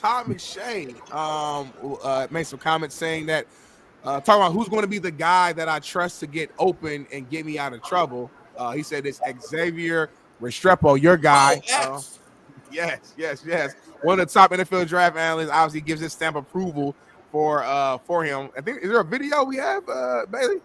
Todd McShay made some comments saying that talking about who's going to be the guy that I trust to get open and get me out of trouble. He said it's Xavier Restrepo, your guy. Yes. One of the top NFL draft analysts obviously gives his stamp approval for him. I think, is there a video we have, Bailey?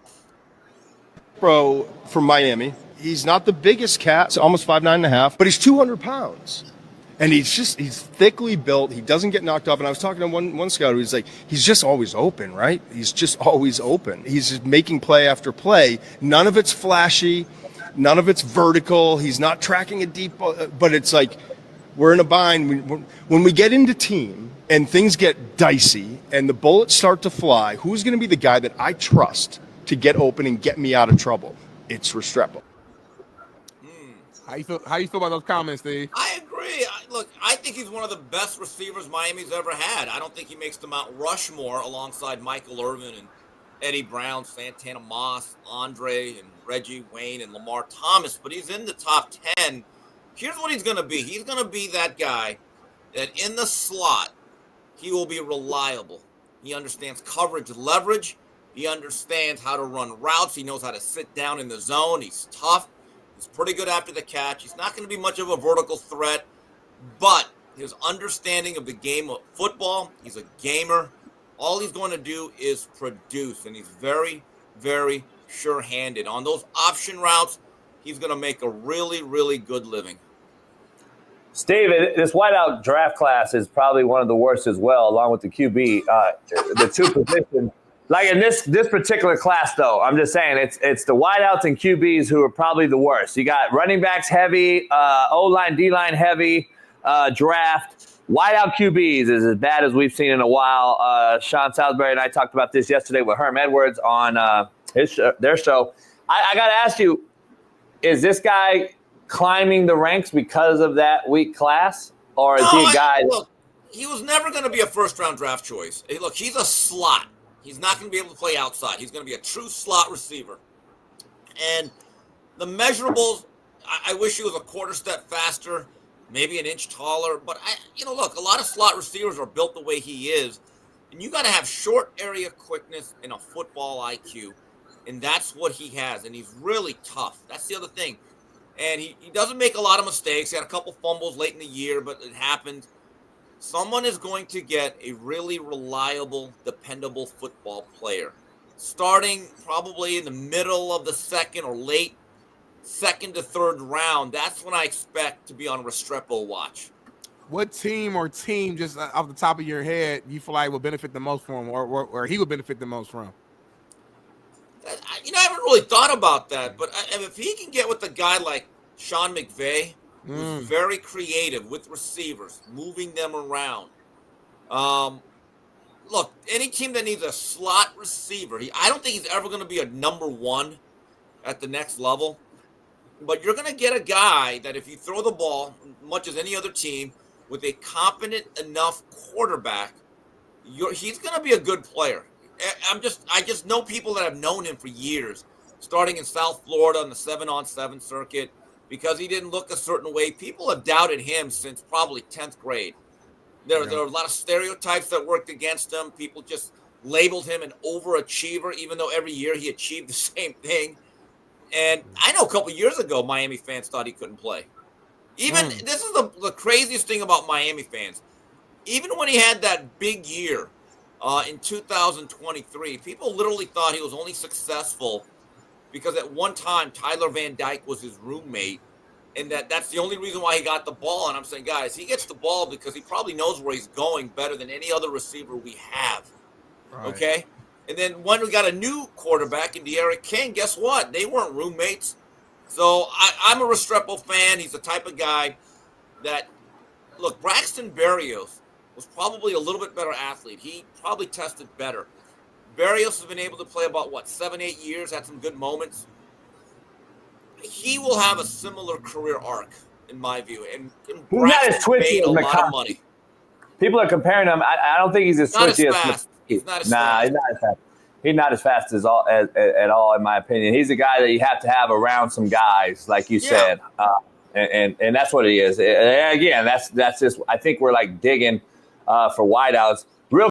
Pro from Miami. He's not the biggest cat, so almost 5'9.5", but he's 200 pounds. And he's thickly built. He doesn't get knocked up. And I was talking to one scout who was like, he's just always open, right? He's just always open. He's just making play after play. None of it's flashy. None of it's vertical. He's not tracking a deep, but it's like we're in a bind. When we get into team and things get dicey and the bullets start to fly, who's going to be the guy that I trust to get open and get me out of trouble? It's Restrepo. How you feel about those comments, Steve? I agree. Look, I think he's one of the best receivers Miami's ever had. I don't think he makes the Mount Rushmore alongside Michael Irvin and Eddie Brown, Santana Moss, Andre, and Reggie Wayne, and Lamar Thomas, but he's in the top 10. Here's what he's going to be. He's going to be that guy that in the slot, he will be reliable. He understands coverage, leverage. He understands how to run routes. He knows how to sit down in the zone. He's tough. He's pretty good after the catch. He's not going to be much of a vertical threat, but his understanding of the game of football, he's a gamer. All he's going to do is produce, and he's very, very sure-handed. On those option routes, he's going to make a really, really good living. Steve, this wideout draft class is probably one of the worst as well, along with the QB. The two positions. Like in this particular class, though, I'm just saying it's the wideouts and QBs who are probably the worst. You got running backs heavy, O-line, D-line heavy draft. Wideout QBs is as bad as we've seen in a while. Shaun Salisbury and I talked about this yesterday with Herm Edwards on their show. I got to ask you, is this guy climbing the ranks because of that weak class? Or is he a guy? Look, he was never going to be a first-round draft choice. Hey, look, he's a slot. He's not going to be able to play outside. He's going to be a true slot receiver. And the measurables, I wish he was a quarter step faster, maybe an inch taller. But, look, a lot of slot receivers are built the way he is. And you got to have short area quickness and a football IQ. And that's what he has. And he's really tough. That's the other thing. And he doesn't make a lot of mistakes. He had a couple fumbles late in the year, but it happened. Someone is going to get a really reliable, dependable football player. Starting probably in the middle of the second or late second to third round, that's when I expect to be on Restrepo watch. What team or team, just off the top of your head, you feel like will benefit the most from him, or he would benefit the most from? I haven't really thought about that, but if he can get with a guy like Sean McVay, who's very creative with receivers, moving them around. Look, any team that needs a slot receiver, I don't think he's ever going to be a number one at the next level. But you're going to get a guy that if you throw the ball, much as any other team, with a competent enough quarterback, he's going to be a good player. I just know people that have known him for years, starting in South Florida on the 7-on-7 circuit, because he didn't look a certain way. People have doubted him since probably 10th grade. There were a lot of stereotypes that worked against him. People just labeled him an overachiever, even though every year he achieved the same thing. And I know a couple of years ago, Miami fans thought he couldn't play. This is the craziest thing about Miami fans. Even when he had that big year in 2023, people literally thought he was only successful because at one time Tyler Van Dyke was his roommate, and that's the only reason why he got the ball. And I'm saying, guys, he gets the ball because he probably knows where he's going better than any other receiver we have. Right. Okay? And then when we got a new quarterback in De'Aaron King, guess what? They weren't roommates. So I'm a Restrepo fan. He's the type of guy that, look, Braxton Berrios was probably a little bit better athlete. He probably tested better. Berrios has been able to play about, 7-8 years, had some good moments. He will have a similar career arc, in my view. And Braxton made a lot of money. People are comparing him. I don't think he's as twitchy as fast. He's not as fast. He's not as fast. He's not as fast at all, in my opinion. He's a guy that you have to have around some guys, like you said, and that's what he is. And again, that's just. I think we're like digging for wideouts. Real